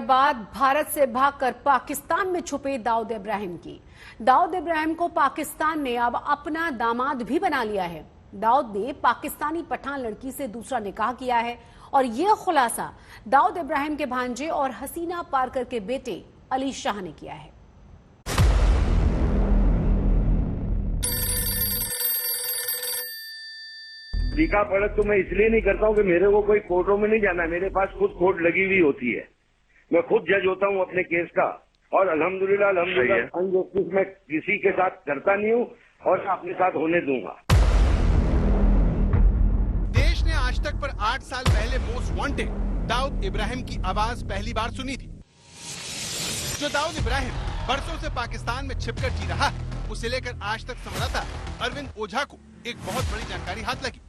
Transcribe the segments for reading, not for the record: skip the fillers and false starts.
बाद भारत से भागकर पाकिस्तान में छुपे दाऊद इब्राहिम की। दाऊद इब्राहिम को पाकिस्तान ने अब अपना दामाद भी बना लिया है। दाऊद ने पाकिस्तानी पठान लड़की से दूसरा निकाह किया है और यह खुलासा दाऊद इब्राहिम के भांजे और हसीना पारकर के बेटे अली शाह ने किया है। लिखा पढ़ा तो मैं इसलिए नहीं करता हूँ कि मेरे को कोई कोर्टों में नहीं जाना है। मेरे पास खुद कोर्ट लगी हुई होती है। मैं खुद जज होता हूँ अपने केस का और अल्हम्दुलिल्लाह अनजस्टिस मैं किसी के साथ करता नहीं हूँ और अपने साथ होने दूंगा। देश ने आज तक पर 8 साल पहले मोस्ट वांटेड दाऊद इब्राहिम की आवाज पहली बार सुनी थी। जो दाऊद इब्राहिम बरसों से पाकिस्तान में छिपकर जी रहा है, उसे लेकर आज तक संवाददाता अरविंद ओझा को एक बहुत बड़ी जानकारी हाथ लगी।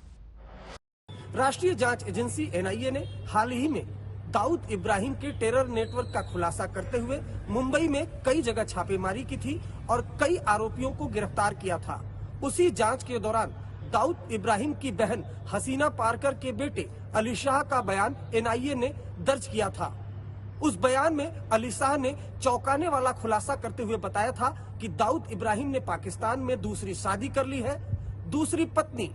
राष्ट्रीय जांच एजेंसी एनआईए ने हाल ही में दाऊद इब्राहिम के टेरर नेटवर्क का खुलासा करते हुए मुंबई में कई जगह छापेमारी की थी और कई आरोपियों को गिरफ्तार किया था। उसी जांच के दौरान दाऊद इब्राहिम की बहन हसीना पारकर के बेटे अली शाह का बयान एनआईए ने दर्ज किया था। उस बयान में अली शाह ने चौंकाने वाला खुलासा करते हुए बताया था कि दाऊद इब्राहिम ने पाकिस्तान में दूसरी शादी कर ली है। दूसरी पत्नी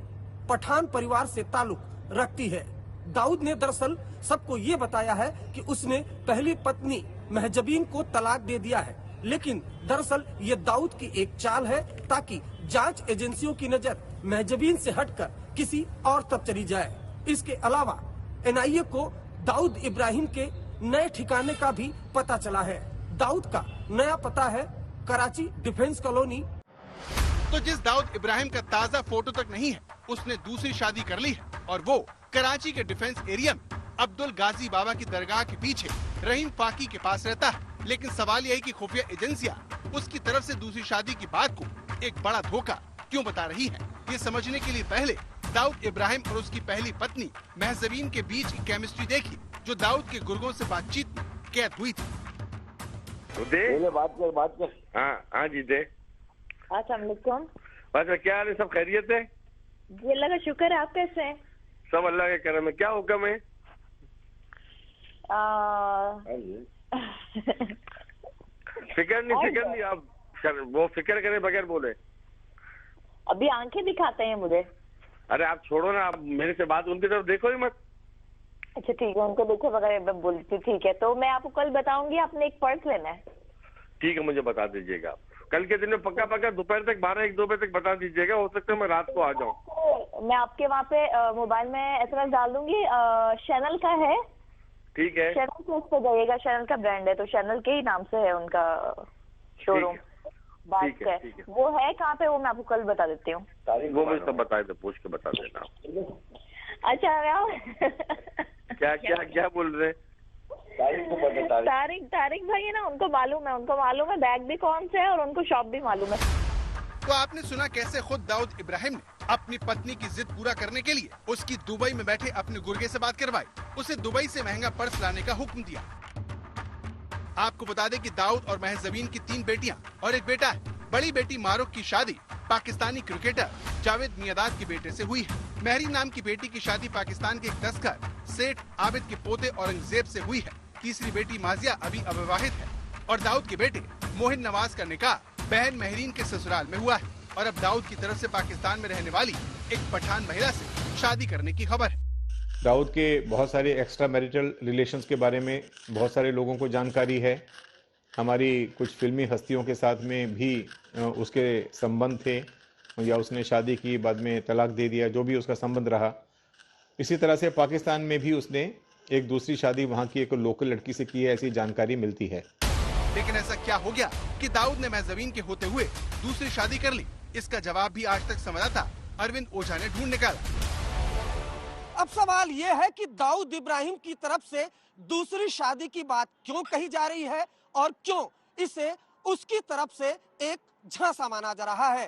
पठान परिवार से ताल्लुक रखती है। दाऊद ने दरअसल सबको ये बताया है कि उसने पहली पत्नी महजबीन को तलाक दे दिया है, लेकिन दरअसल ये दाऊद की एक चाल है ताकि जांच एजेंसियों की नजर महजबीन से हटकर किसी और तरफ चली जाए। इसके अलावा एनआईए को दाऊद इब्राहिम के नए ठिकाने का भी पता चला है। दाऊद का नया पता है कराची डिफेंस कॉलोनी। तो जिस दाऊद इब्राहिम का ताज़ा फोटो तक नहीं है, उसने दूसरी शादी कर ली है और वो कराची के डिफेंस एरिया में अब्दुल गाजी बाबा की दरगाह के पीछे रहीम फाकी के पास रहता है। लेकिन सवाल यह है कि खुफिया एजेंसियां उसकी तरफ से दूसरी शादी की बात को एक बड़ा धोखा क्यों बता रही हैं? ये समझने के लिए पहले दाऊद इब्राहिम और उसकी पहली पत्नी महजबीन के बीच की केमिस्ट्री देखी, जो दाऊद के गुर्गों से बातचीत में कैद हुई थी। बात कर। हाँ जी दे। अस्सलामुअलैकुम। बस क्या हाल है? सब खैरियत है? जी अल्लाह का शुक्र है। आप कैसे हैं? सब अल्लाह के करम है। क्या हुक्म है? फिक्र नहीं आप वो फिक्र करे बगैर बोले। अभी आंखें दिखाते हैं मुझे। अरे आप छोड़ो ना, आप मेरे से बात उनकी तरफ देखो ही मत। अच्छा ठीक है, उनको देखो बगैर मैं बोलती। ठीक है, तो मैं आपको कल बताऊंगी। आपने एक पर्स लेना है। ठीक है, मुझे बता दीजिएगा आप। कल के दिन में पक्का दोपहर तक 12-1-2 बजे तक बता दीजिएगा। हो सकता है मैं रात को आ जाऊँ। मैं आपके वहाँ पे मोबाइल में एसएमएस डाल दूंगी। चैनल का है। ठीक है, चैनल पे उस पर जाइएगा। चैनल का ब्रांड है, तो चैनल के ही नाम से है उनका शोरूम। बात है वो है कहाँ पे, वो मैं आपको कल बता देती हूँ। वो मुझे सब बताए तो पूछ के बता देना। अच्छा क्या बोल रहे? तारिक भाई है ना, उनको मालूम है बैग भी कौन से है और उनको शॉप भी मालूम है। तो आपने सुना कैसे खुद दाऊद इब्राहिम ने अपनी पत्नी की जिद पूरा करने के लिए उसकी दुबई में बैठे अपने गुर्गे से बात करवाई, उसे दुबई से महंगा पर्स लाने का हुक्म दिया। आपको बता दें कि दाऊद और महजबीन की 3 बेटियां और एक बेटा है। बड़ी बेटी मारूक की शादी पाकिस्तानी क्रिकेटर जावेद मियादाद के बेटे से हुई है। महरीन नाम की बेटी की शादी पाकिस्तान के एक तस्कर सेठ आबिद के पोते औरंगजेब से हुई है। तीसरी बेटी माजिया अभी अविवाहित है और दाऊद के बेटे मोहिन नवाज का निकाह बहन महरीन के ससुराल में हुआ है। और अब दाऊद की तरफ से पाकिस्तान में रहने वाली एक पठान महिला से शादी करने की खबर है। दाऊद के बहुत सारे एक्स्ट्रा मैरिटल रिलेशंस के बारे में बहुत सारे लोगों को जानकारी है। हमारी कुछ फिल्मी हस्तियों के साथ में भी उसके संबंध थे, या उसने शादी की बाद में तलाक दे दिया, जो भी उसका संबंध रहा। इसी तरह से पाकिस्तान में भी उसने एक दूसरी शादी वहाँ की एक लोकल लड़की से की है, ऐसी जानकारी मिलती है। लेकिन ऐसा क्या हो गया कि दाऊद ने महजबीन के होते हुए दूसरी शादी कर ली? इसका जवाब भी आज तक संवाददाता अरविंद ओझा ने ढूंढ निकाला। अब सवाल ये है कि दाऊद इब्राहिम की तरफ से दूसरी शादी की बात क्यों कही जा रही है और क्यों इसे उसकी तरफ से एक झांसा माना जा रहा है।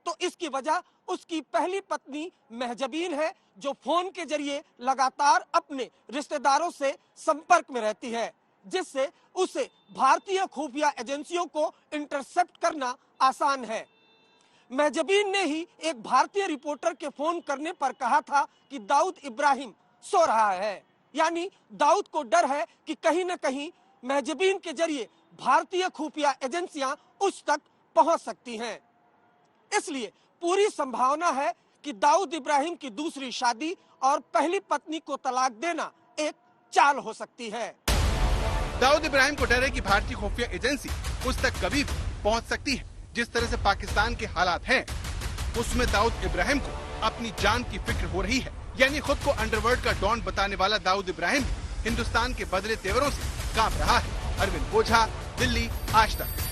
तो इसकी वजह उसकी पहली पत्नी महजबीन है, जो फोन के जरिए लगातार अपने रिश्तेदारों से संपर्क में रहती है, जिससे उसे भारतीय खुफिया एजेंसियों को इंटरसेप्ट करना आसान है। महजबीन ने ही एक भारतीय रिपोर्टर के फोन करने पर कहा था कि दाऊद इब्राहिम सो रहा है, यानी दाऊद को डर है कि कहीं न कहीं महजबीन के जरिए भारतीय खुफिया एजेंसियां उस तक पहुंच सकती हैं। इसलिए पूरी संभावना है कि दाऊद इब्राहिम की दूसरी शादी और पहली पत्नी को तलाक देना एक चाल हो सकती है। दाऊद इब्राहिम को डर है कि भारतीय खुफिया एजेंसी उस तक कभी भी पहुंच सकती है। जिस तरह से पाकिस्तान के हालात हैं, उसमें दाऊद इब्राहिम को अपनी जान की फिक्र हो रही है। यानी खुद को अंडरवर्ल्ड का डॉन बताने वाला दाऊद इब्राहिम हिंदुस्तान के बदले तेवरों से कांप रहा है। अरविंद बोझा, दिल्ली, आज तक।